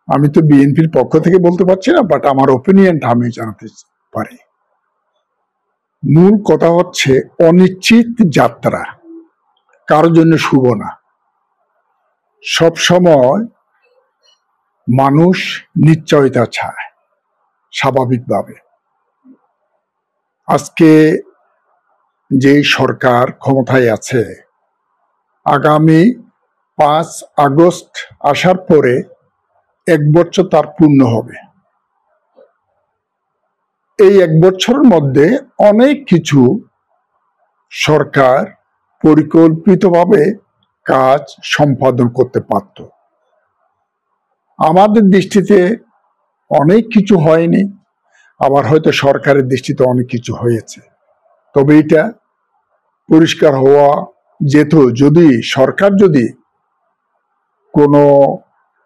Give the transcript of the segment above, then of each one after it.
আমি তো বিএনপির পক্ষ থেকে বলতে পারছি না, বাট আমার ওপিনিয়নটা আমি জানাতে পারি। মূল কথা হচ্ছে অনিশ্চিত যাত্রা কারোর জন্য শুভ না। সব সময় মানুষ নিশ্চয়তা চায় স্বাভাবিকভাবে। আজকে যে সরকার ক্ষমতায় আছে, আগামী 5 আগস্ট আসার পরে 1 বছর তার পূর্ণ হবে। এই 1 বছরের মধ্যে অনেক কিছু সরকার পরিকল্পিতভাবে কাজ সম্পাদন করতে পারত। আমাদের দৃষ্টিতে অনেক কিছু হয়নি, আবার হয়তো সরকারের দৃষ্টিতে অনেক কিছু হয়েছে। তবে এটা পরিষ্কার হওয়া যেত যদি সরকার যদি কোনো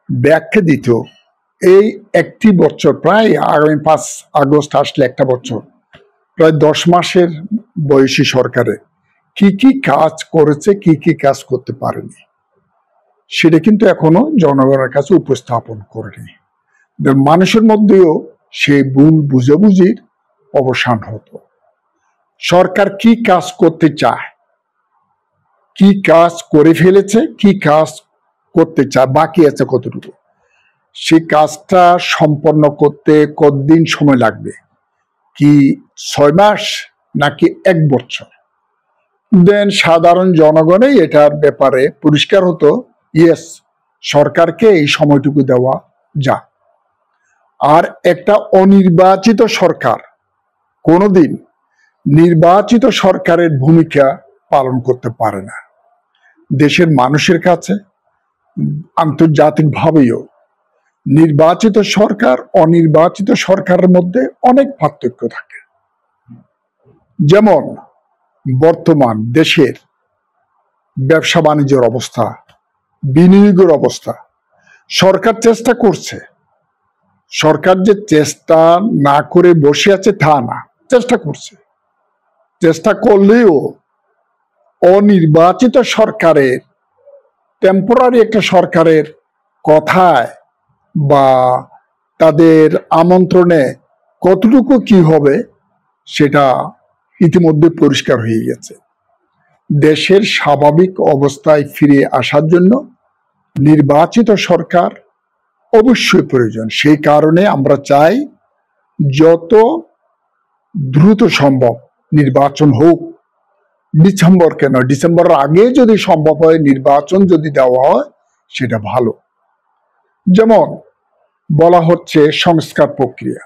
ব্যাখ্যা দিত। এই 1টি বছর, প্রায় আগামী 5 আগস্ট আসলে 1টা বছর, প্রায় 10 মাসের বয়সী সরকারে কি কি কাজ করেছে, কি কি কাজ করতে পারেনি, সেটা কিন্তু এখনো জনগণের কাছে উপস্থাপন করেনি। মানুষের মধ্যেও সেই ভুল বুঝাবুঝির অবসান হতো। সরকার কি কাজ করতে চায়, কি কাজ করে ফেলেছে, কি কাজ করতে চায়, বাকি আছে কতটুকু, সেই কাজটা সম্পন্ন করতে কতদিন সময় লাগবে, কি 6 মাস নাকি 1 বছর, দেন সাধারণ জনগণই এটার ব্যাপারে পরিষ্কার হতো, ইয়েস সরকারকে এই সময়টুকু দেওয়া যা। আর একটা অনির্বাচিত সরকার কোনোদিন নির্বাচিত সরকারের ভূমিকা পালন করতে পারে না। দেশের মানুষের কাছে আন্তর্জাতিকভাবেও নির্বাচিত সরকার অনির্বাচিত সরকারের মধ্যে অনেক পার্থক্য থাকে। যেমন বর্তমান দেশের ব্যবসা বাণিজ্যের অবস্থা, বিনিয়োগের অবস্থা, সরকার চেষ্টা করছে। সরকার যে চেষ্টা না করে বসে আছে তা না, চেষ্টা করছে। চেষ্টা করলেও অনির্বাচিত সরকারের, টেম্পোরারি একটা সরকারের কথায় বা তাদের আমন্ত্রণে কতটুকু কি হবে সেটা ইতিমধ্যে পরিষ্কার হয়ে গেছে। দেশের স্বাভাবিক অবস্থায় ফিরে আসার জন্য নির্বাচিত সরকার অবশ্যই প্রয়োজন। সেই কারণে আমরা চাই যত দ্রুত সম্ভব নির্বাচন হোক। ডিসেম্বর কেন, ডিসেম্বরের আগে যদি সম্ভব হয় নির্বাচন যদি দেওয়া হয় সেটা ভালো। যেমন বলা হচ্ছে সংস্কার প্রক্রিয়া,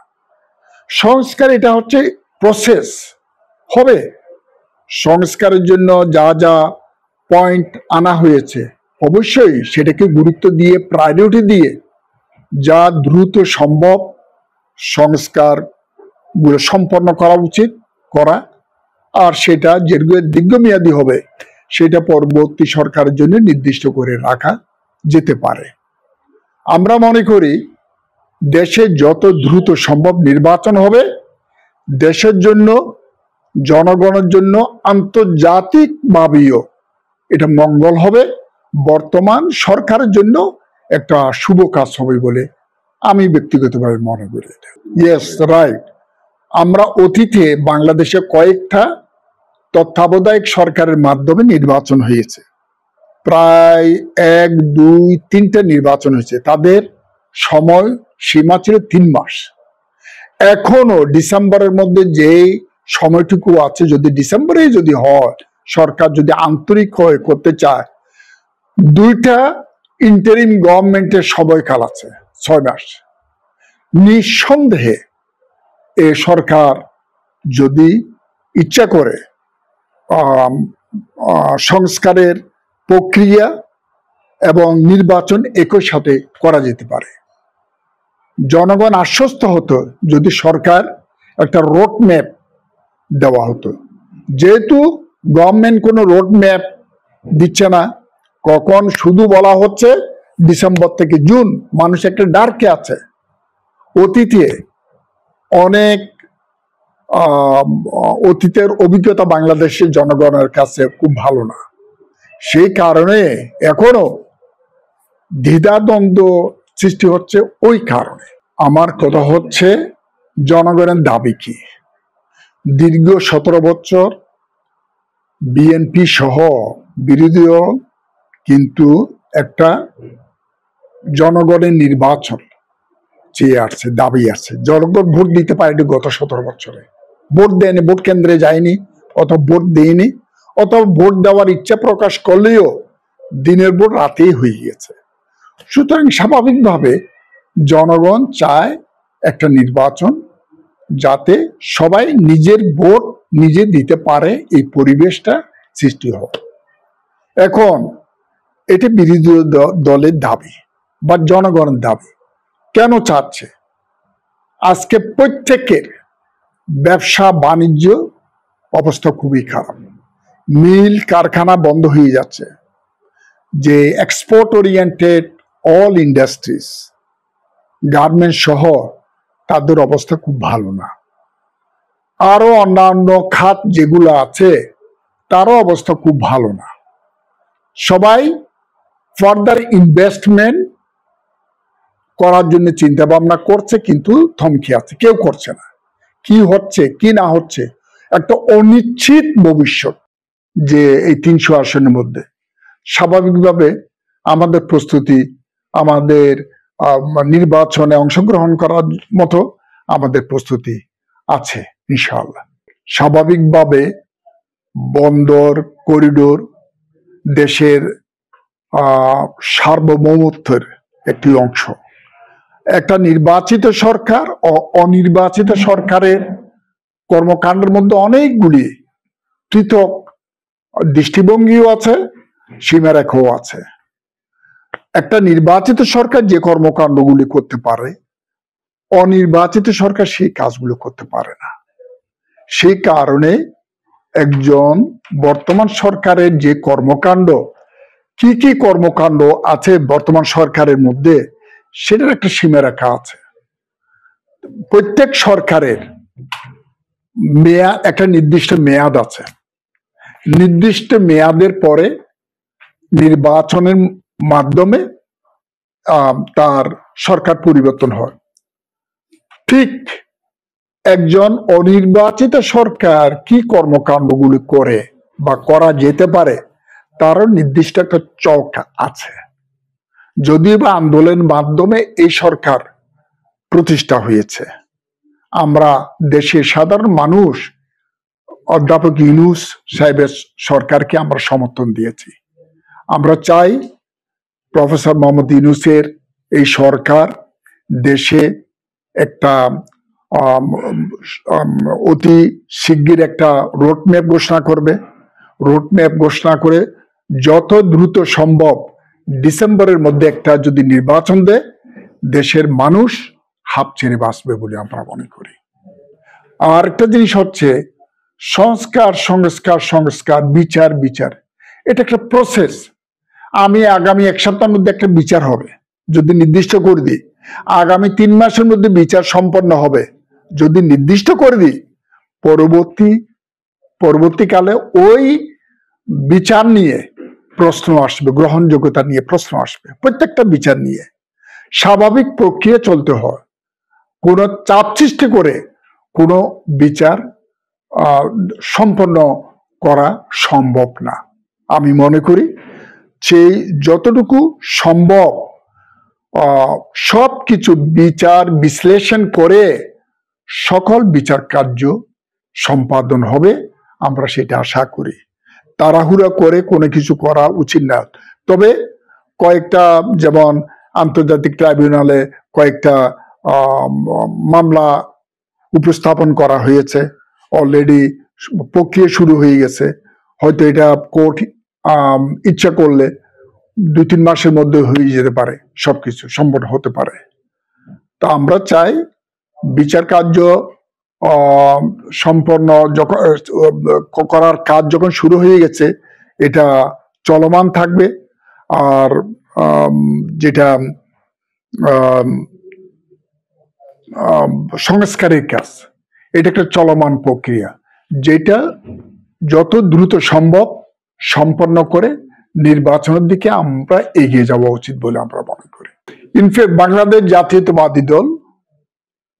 সংস্কার এটা হচ্ছে প্রসেস হবে। সংস্কারের জন্য যা যা পয়েন্ট আনা হয়েছে অবশ্যই সেটাকে গুরুত্ব দিয়ে, প্রায়োরিটি দিয়ে যা দ্রুত সম্ভব সংস্কার গুলো সম্পন্ন করা উচিত করা, আর সেটা যেগুলো দীর্ঘমেয়াদী হবে সেটা পরবর্তী সরকারের জন্য নির্দিষ্ট করে রাখা যেতে পারে। আমরা মনে করি দেশে যত দ্রুত সম্ভব নির্বাচন হবে দেশের জন্য, জনগণের জন্য, আন্তর্জাতিকভাবেও এটা মঙ্গল হবে, বর্তমান সরকারের জন্য একটা শুভ কাজ হবে বলে আমি ব্যক্তিগতভাবে মনে করি। Yes, right. আমরা অতীতে বাংলাদেশে কয়েকটা তত্ত্বাবধায়ক সরকারের মাধ্যমে নির্বাচন হয়েছে, প্রায় 1, 2, 3টে নির্বাচন হয়েছে। তাদের সময় সীমা ছিল 3 মাস। এখনো ডিসেম্বরের মধ্যে যে সময়টুকু আছে, যদি ডিসেম্বরে যদি হয়, সরকার যদি আন্তরিক হয়ে করতে চায়, 2টা ইন্টারিম গভর্নমেন্টের সময়কাল আছে 6 মাস। নিঃসন্দেহে এ সরকার যদি ইচ্ছা করে সংস্কারের প্রক্রিয়া এবং নির্বাচন একই সাথে করা যেতে পারে। জনগণ আশ্বস্ত হতো যদি সরকার একটা রোড ম্যাপ দেওয়া হতো। যেহেতু গভর্নমেন্ট কোনো রোড ম্যাপ দিচ্ছে না, কখন শুধু বলা হচ্ছে ডিসেম্বর থেকে জুন, মানুষ একটা ডার্কে আছে। অতীতে অনেক অতীতের অভিজ্ঞতা বাংলাদেশের জনগণের কাছে খুব ভালো না, সেই কারণে এখনো দ্বিধাদ্বন্দ্ব সৃষ্টি হচ্ছে ওই কারণে। আমার কথা হচ্ছে জনগণের দাবি কি? দীর্ঘ 17 বছর বিএনপি সহ বিরোধী দল কিন্তু একটা জনগণের নির্বাচন চেয়ে আসছে, দাবি আছে। জনগণ ভোট দিতে পারেনি গত 17 বছরে, ভোট দেয়নি, ভোট কেন্দ্রে যায়নি, অথবা ভোট দেয়নি, অথবা ভোট দেওয়ার ইচ্ছা প্রকাশ করলেও দিনের ভোট রাতেই হয়ে গেছে। সুতরাং স্বাভাবিকভাবে জনগণ চায় একটা নির্বাচন, যাতে সবাই নিজের ভোট নিজে দিতে পারে, এই পরিবেশটা সৃষ্টি হয়। এখন এটি বিরোধী দলের দাবি বা জনগণের দাবি। কেন চাচ্ছে? আজকে প্রত্যেকের ব্যবসা বাণিজ্য অবস্থা খুবই খারাপ, মিল কারখানা বন্ধ হয়ে যাচ্ছে। যে export oriented all industries, garments সহ তাদের অবস্থা খুব ভালো না। আরো অন্যান্য খাত যেগুলো আছে তারও অবস্থা খুব ভালো না। সবাই ফার্দার ইনভেস্টমেন্ট করার জন্য চিন্তা ভাবনা করছে, কিন্তু থমকে আছে, কেউ করছে না। কি হচ্ছে কি না হচ্ছে একটা অনিশ্চিত ভবিষ্যৎ। যে এই 300 আসনের মধ্যে স্বাভাবিকভাবে আমাদের প্রস্তুতি, আমাদের নির্বাচনে অংশগ্রহণ করার মতো আমাদের প্রস্তুতি আছে ইনশাআল্লাহ। স্বাভাবিকভাবে বন্দর করিডোর দেশের সার্বভৌমত্বের একটি অংশ। একটা নির্বাচিত সরকার ও অনির্বাচিত সরকারের কর্মকাণ্ডের মধ্যে অনেকগুলি পৃথক দৃষ্টিভঙ্গিও আছে, সীমারেখাও আছে। একটা নির্বাচিত সরকার যে কর্মকাণ্ডগুলি করতে পারে, অনির্বাচিত সরকার সেই কাজগুলো করতে পারে না। সেই কারণে একজন বর্তমান সরকারের যে কর্মকাণ্ড, কি কি কর্মকাণ্ড আছে বর্তমান সরকারের মধ্যে, সেটার একটা সীমারেখা আছে। প্রত্যেক সরকারের মেয়াদ, একটা নির্দিষ্ট মেয়াদ আছে। নির্দিষ্ট মেয়াদের পরে নির্বাচনের মাধ্যমে তার সরকার পরিবর্তন হয়। ঠিক একজন অনির্বাচিত সরকার কি কর্মকাণ্ডগুলি করে বা করা যেতে পারে, তারও নির্দিষ্ট একটা চক আছে। যদিও বা আন্দোলনের মাধ্যমে এই সরকার প্রতিষ্ঠা হয়েছে, আমরা দেশের সাধারণ মানুষ অধ্যাপক ইউনূস সাহেবের সরকারকে আমরা সমর্থন দিয়েছি। আমরা চাই প্রফেসর মোহাম্মদ ইউনূসের এই সরকার দেশে একটা অতি শিগগির একটা রোডম্যাপ ঘোষণা করবে। রোডম্যাপ ঘোষণা করে যত দ্রুত সম্ভব ডিসেম্বরের মধ্যে একটা যদি নির্বাচন দেয়, দেশের মানুষ হাঁপ ছেড়ে বাঁচবে বলে আমরা মনে করি। আর একটা জিনিস হচ্ছে সংস্কার, সংস্কার, সংস্কার, বিচার, বিচার, এটা একটা প্রসেস। আমি আগামী 1 সপ্তাহের মধ্যে একটা বিচার হবে যদি নির্দিষ্ট করে দিই, আগামী 3 মাসের মধ্যে বিচার সম্পন্ন হবে যদি নির্দিষ্ট করে দিই, পরবর্তীকালে ওই বিচার নিয়ে প্রশ্ন আসবে, গ্রহণযোগ্যতা নিয়ে প্রশ্ন আসবে। প্রত্যেকটা বিচার নিয়ে স্বাভাবিক প্রক্রিয়া চলতে হয়। কোনো চাপ সৃষ্টি করে কোনো বিচার সম্পন্ন করা সম্ভব না। আমি মনে করি সেই যতটুকু সম্ভব সবকিছু বিচার বিশ্লেষণ করে সকল বিচার কার্য সম্পাদন হবে, আমরা সেটা আশা করি। তাড়াহুড়া করে কোনো কিছু করা উচিত না। তবে কয়েকটা, যেমন আন্তর্জাতিক ট্রাইব্যুনালে কয়েকটা মামলা উপস্থাপন করা হয়েছে, অলরেডি প্রক্রিয়া শুরু হয়ে গেছে। হয়তো এটা কোর্ট ইচ্ছা করলে 2-3 মাসের মধ্যে হয়ে যেতে পারে, সবকিছু সম্পন্ন হতে পারে। তা আমরা চাই বিচার কার্য সম্পন্ন যখন করার কাজ যখন শুরু হয়ে গেছে, এটা চলমান থাকবে। আর যেটা সংস্কারের কাজ, এটা একটা চলমান প্রক্রিয়া, যেটা যত দ্রুত সম্ভব সম্পন্ন করে নির্বাচনের দিকে আমরা এগিয়ে যাওয়া উচিত বলে আমরা মনে করি। ইনফ্যাক্ট বাংলাদেশ জাতীয়তাবাদী দল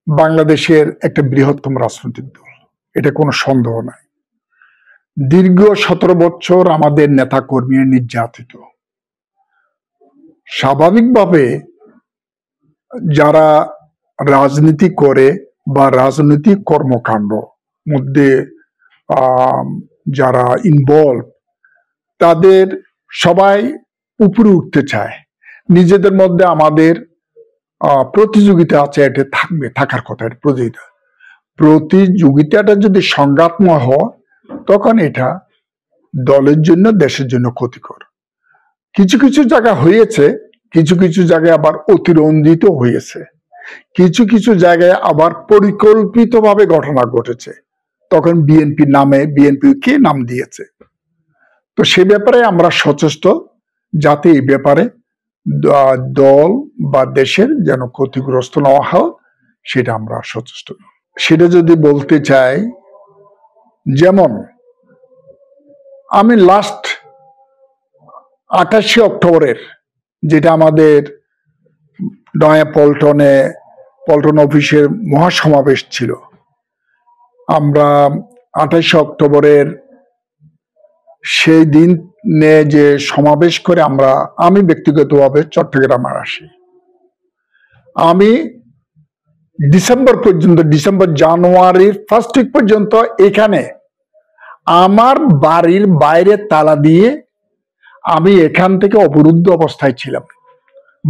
বাংলাদেশের একটা বৃহত্তম রাজনৈতিক দল, এটা কোনো সন্দেহ নাই। দীর্ঘ 17 বছর আমাদের নেতা কর্মী নির্যাতিত। স্বাভাবিকভাবে যারা রাজনীতি করে বা রাজনৈতিক কর্মকাণ্ড মধ্যে যারা ইনভলভ, তাদের সবাই উপরে উঠতে চায়। নিজেদের মধ্যে আমাদের প্রতিযোগিতা আছে, এটা থাকবে, থাকার কথা। প্রতিযোগিতাটা যদি সংঘাতময় হয় তখন এটা দলের জন্য, দেশের জন্য ক্ষতিকর। কিছু কিছু জায়গা হয়েছে, কিছু কিছু জায়গায় আবার অতিরঞ্জিত হয়েছে, কিছু কিছু জায়গায় আবার পরিকল্পিতভাবে ঘটনা ঘটেছে। তখন বিএনপি নামে, বিএনপি কে নাম দিয়েছে, তো সে ব্যাপারে আমরা সচেষ্ট, যাতে এই ব্যাপারে দল বা দেশের যেন ক্ষতিগ্রস্ত না হয়, সেটা আমরা সচেষ্ট। সেটা যদি বলতে চাই, যেমন আমি লাস্ট 28 অক্টোবরের, যেটা আমাদের নয়া পল্টন অফিসের মহাসমাবেশ ছিল, আমরা 28 অক্টোবরের সেই দিনে যে সমাবেশ করে আমি ব্যক্তিগতভাবে চট্টগ্রামে আসি। আমি ডিসেম্বর জানুয়ারির ফার্স্ট উইক পর্যন্ত এখানে আমার বাড়ির বাইরে তালা দিয়ে আমি এখান থেকে অবরুদ্ধ অবস্থায় ছিলাম।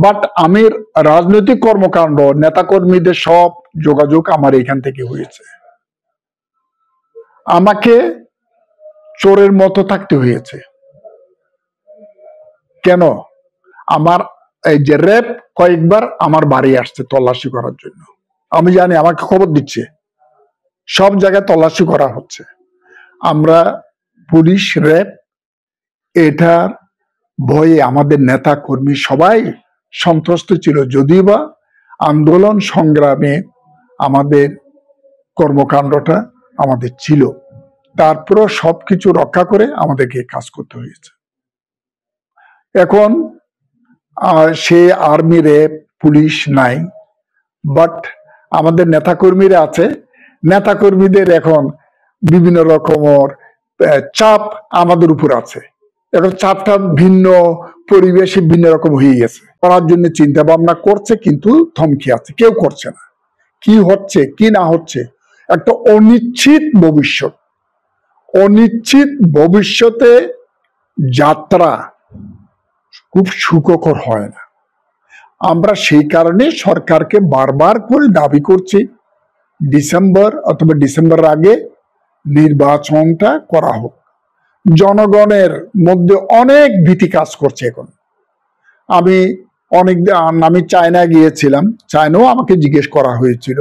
বাট আমি রাজনৈতিক কর্মকাণ্ড, নেতাকর্মীদের সব যোগাযোগ আমার এখান থেকে হয়েছে। আমাকে চোরের মতো থাকতে হয়েছে। কেন? আমার এই যে র্যাব কয়েকবার আমার বাড়ি আসছে তল্লাশি করার জন্য। আমি জানি, আমাকে খবর দিচ্ছে, সব জায়গায় তল্লাশি করা হচ্ছে। আমরা পুলিশ, র্যাব, এটার ভয়ে আমাদের নেতা কর্মী সবাই সন্ত্রস্ত ছিল। যদিও বা আন্দোলন সংগ্রামে আমাদের কর্মকাণ্ডটা আমাদের ছিল, তারপরও সবকিছু রক্ষা করে আমাদেরকে কাজ করতে হয়েছে। এখন সে আর্মি, র্যাব, পুলিশ নাই, বাট আমাদের নেতাকর্মীরা আছে। নেতাকর্মীদের এখন বিভিন্ন রকমের চাপ আমাদের উপর আছে। এখন চাপটা ভিন্ন পরিবেশে ভিন্ন রকম হয়ে গেছে। করার জন্য চিন্তা ভাবনা করছে, কিন্তু থমকে আছে, কেউ করছে না। কি হচ্ছে কি না হচ্ছে, একটা অনিশ্চিত ভবিষ্যৎ। অনিশ্চিত ভবিষ্যতে যাত্রা খুব সুখকর হয় না। আমরা সেই কারণে সরকারকে বারবার করে দাবি করছি, ডিসেম্বর অথবা ডিসেম্বরের আগে নির্বাচনটা করা হোক। জনগণের মধ্যে অনেক ভীতি কাজ করছে এখন। আমি চায়না গিয়েছিলাম, চায়নাও আমাকে জিজ্ঞেস করা হয়েছিল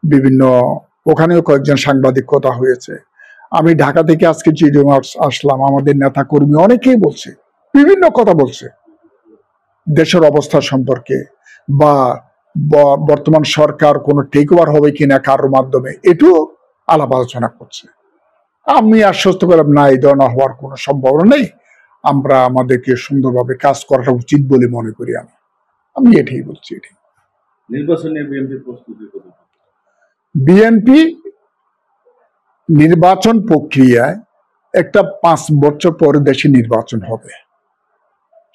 বিভিন্ন, ওখানেও কয়েকজন সাংবাদিক কথা হয়েছে। আমি ঢাকা থেকে আজকে চিড়িয়াখানা আসলাম, আমাদের নেতা কর্মী অনেকেই বলছে, বিভিন্ন কথা বলছে দেশের অবস্থা সম্পর্কে, বা বর্তমান সরকার কোনো টেক ওভার হবে কিনা কারোর মাধ্যমে, এটাও আলাপ আলোচনা করছে। আমি আশ্বস্ত করলাম, না, এই ধরনের হওয়ার কোনো সম্ভাবনা নেই। আমরা আমাদেরকে সুন্দরভাবে কাজ করাটা উচিত বলে মনে করি। আমি এটাই বলছি। নির্বাচনে বিএনপির প্রস্তুতি কত? বিএনপি নির্বাচন প্রক্রিয়ায় একটা 5 বছর পরে দেশে নির্বাচন হবে।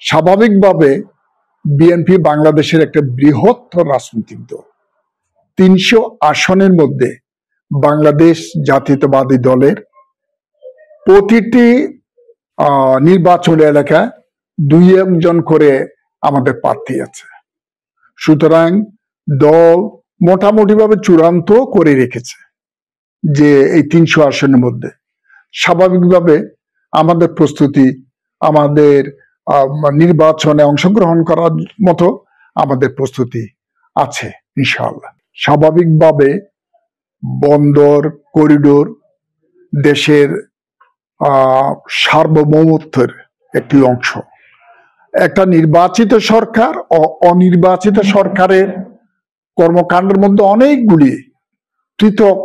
স্বাভাবিকভাবে বিএনপি বাংলাদেশের একটা বৃহত্তর রাজনৈতিক দল। 300 আসনের মধ্যে বাংলাদেশ জাতীয়তাবাদী দলের প্রতিটি নির্বাচন এলাকায় 2-1 জন করে আমাদের প্রার্থী আছে। সুতরাং দল মোটামুটি ভাবে চূড়ান্ত করে রেখেছে যে এই 300 আসনের মধ্যে স্বাভাবিকভাবে আমাদের প্রস্তুতি, আমাদের নির্বাচনে অংশগ্রহণ করার মতো আমাদের প্রস্তুতি আছে ইনশাআল্লাহ। স্বাভাবিকভাবে বন্দর, করিডোর দেশের সার্বভৌমত্বের একটি অংশ। একটা নির্বাচিত সরকার ও অনির্বাচিত সরকারের কর্মকাণ্ডের মধ্যে অনেকগুলি পৃথক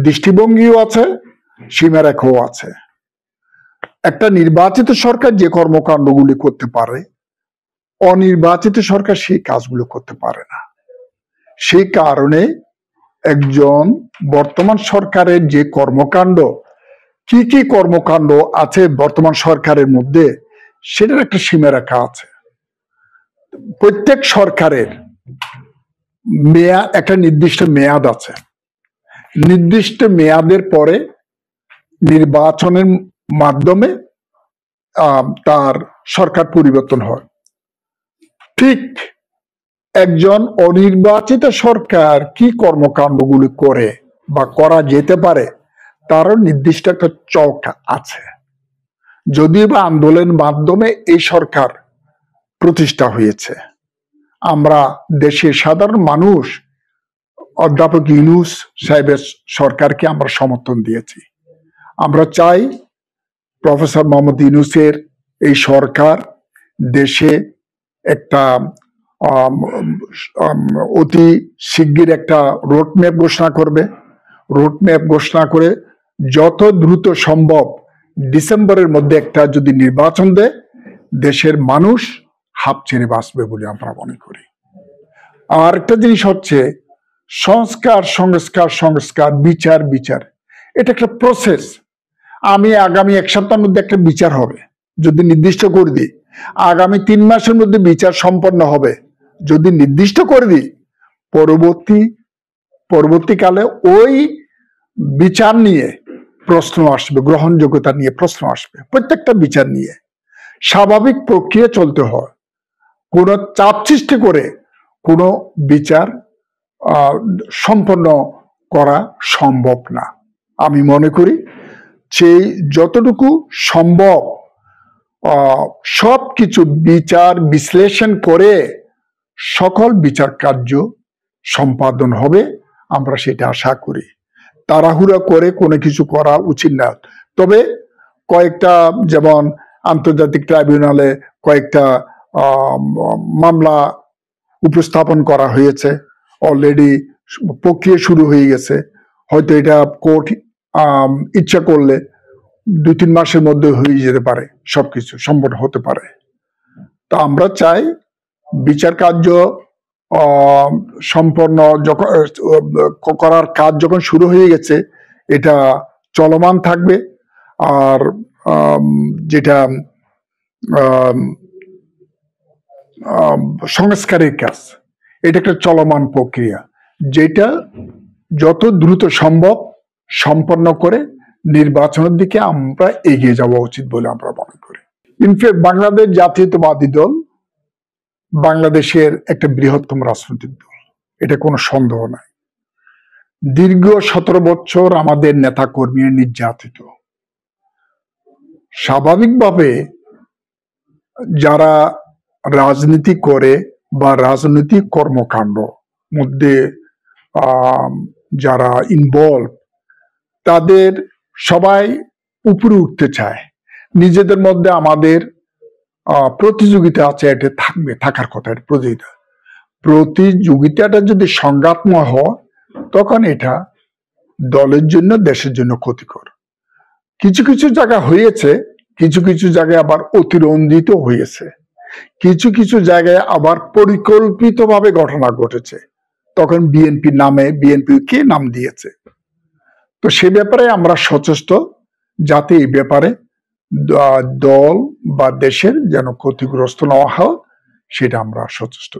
দৃষ্টিভঙ্গিও আছে, সীমারেখাও আছে। একটা নির্বাচিত সরকার যে কর্মকাণ্ডগুলি করতে পারে, অনির্বাচিত সরকার সেই কাজগুলো করতে পারে না। সেই কারণে একজন বর্তমান সরকারের যে কর্মকাণ্ড, কি কি কর্মকাণ্ড আছে বর্তমান সরকারের মধ্যে, সেটার একটা সীমারেখা আছে। প্রত্যেক সরকারের একটা নির্দিষ্ট মেয়াদ আছে। নির্দিষ্ট মেয়াদের পরে নির্বাচনের মাধ্যমে তার সরকার পরিবর্তন হয়। ঠিক একজন অনির্বাচিত সরকার কি কর্মকাণ্ডগুলি করে বা করা যেতে পারে, তারও নির্দিষ্ট একটা চক আছে। যদিও বা আন্দোলনের মাধ্যমে এই সরকার প্রতিষ্ঠা হয়েছে, আমরা দেশের সাধারণ মানুষ অধ্যাপক ইউনূস সাহেবের সরকারকে আমরা সমর্থন দিয়েছি। আমরা চাই প্রফেসর মোহাম্মদ ইউনূসের এই সরকার দেশে একটা অতি শিগগির একটা রোডম্যাপ ঘোষণা করবে। রোডম্যাপ ঘোষণা করে যত দ্রুত সম্ভব ডিসেম্বরের মধ্যে একটা যদি নির্বাচন দেয়, দেশের মানুষ হাঁপ ছেড়ে বাঁচবে বলে আমরা মনে করি। আর একটা জিনিস হচ্ছে সংস্কার, সংস্কার, সংস্কার, বিচার, বিচার, এটা একটা প্রসেস। আমি আগামী 1 সপ্তাহের মধ্যে একটা বিচার হবে যদি নির্দিষ্ট করে দিই, আগামী 3 মাসের মধ্যে বিচার সম্পন্ন হবে যদি নির্দিষ্ট করে দিই, পরবর্তীকালে ওই বিচার নিয়ে প্রশ্ন আসবে, গ্রহণযোগ্যতা নিয়ে প্রশ্ন আসবে। প্রত্যেকটা বিচার নিয়ে স্বাভাবিক প্রক্রিয়া চলতে হয়। কোনো চাপ সৃষ্টি করে কোনো বিচার সম্পন্ন করা সম্ভব না। আমি মনে করি সেই যতটুকু সম্ভব সবকিছু বিচার বিশ্লেষণ করে সকল বিচার কার্য সম্পাদন হবে, আমরা সেটা আশা করি। তাড়াহুড়া করে কোনো কিছু করা উচিত না। তবে কয়েকটা, যেমন আন্তর্জাতিক ট্রাইব্যুনালে কয়েকটা মামলা উপস্থাপন করা হয়েছে, অলরেডি প্রক্রিয়া শুরু হয়ে গেছে। হয়তো এটা কোর্ট ইচ্ছা করলে 2-3 মাসের মধ্যে হয়ে যেতে পারে, সবকিছু সম্পন্ন হতে পারে। তা আমরা চাই বিচার কার্য সম্পন্ন যখন করার কাজ যখন শুরু হয়ে গেছে, এটা চলমান থাকবে। আর যেটা সংস্কারের কাজ, এটা একটা চলমান প্রক্রিয়া, যেটা যত দ্রুত সম্ভব সম্পন্ন করে নির্বাচনের দিকে আমরা এগিয়ে যাওয়া উচিত বলে আমরা মনে করি। ইনফ্যাক্ট বাংলাদেশ জাতীয়তাবাদী দল বাংলাদেশের একটা বৃহত্তম রাজনৈতিক দল, এটা কোনো সন্দেহ নাই। দীর্ঘ 17 বছর আমাদের নেতা কর্মী নির্যাতিত। স্বাভাবিকভাবে যারা রাজনীতি করে বা রাজনৈতিক কর্মকাণ্ড মধ্যে যারা ইনভলভ, তাদের সবাই উপরে উঠতে চায়। নিজেদের মধ্যে আমাদের প্রতিযোগিতা আছে, এটা থাকবে, থাকার কথা। প্রতিযোগিতাটা যদি সংঘাতময় হয়, তখন এটা দলের জন্য, দেশের জন্য ক্ষতিকর। কিছু কিছু জায়গা হয়েছে, কিছু কিছু জায়গায় আবার অতিরঞ্জিত হয়েছে, কিছু কিছু জায়গায় আবার পরিকল্পিতভাবে ঘটনা ঘটেছে। তখন বিএনপি নামে, বিএনপি কে নাম দিয়েছে, তো সে ব্যাপারে আমরা সচেষ্ট, যাতে এই ব্যাপারে দল বা দেশের যেন ক্ষতিগ্রস্ত না হয়, সেটা আমরা সচেষ্ট।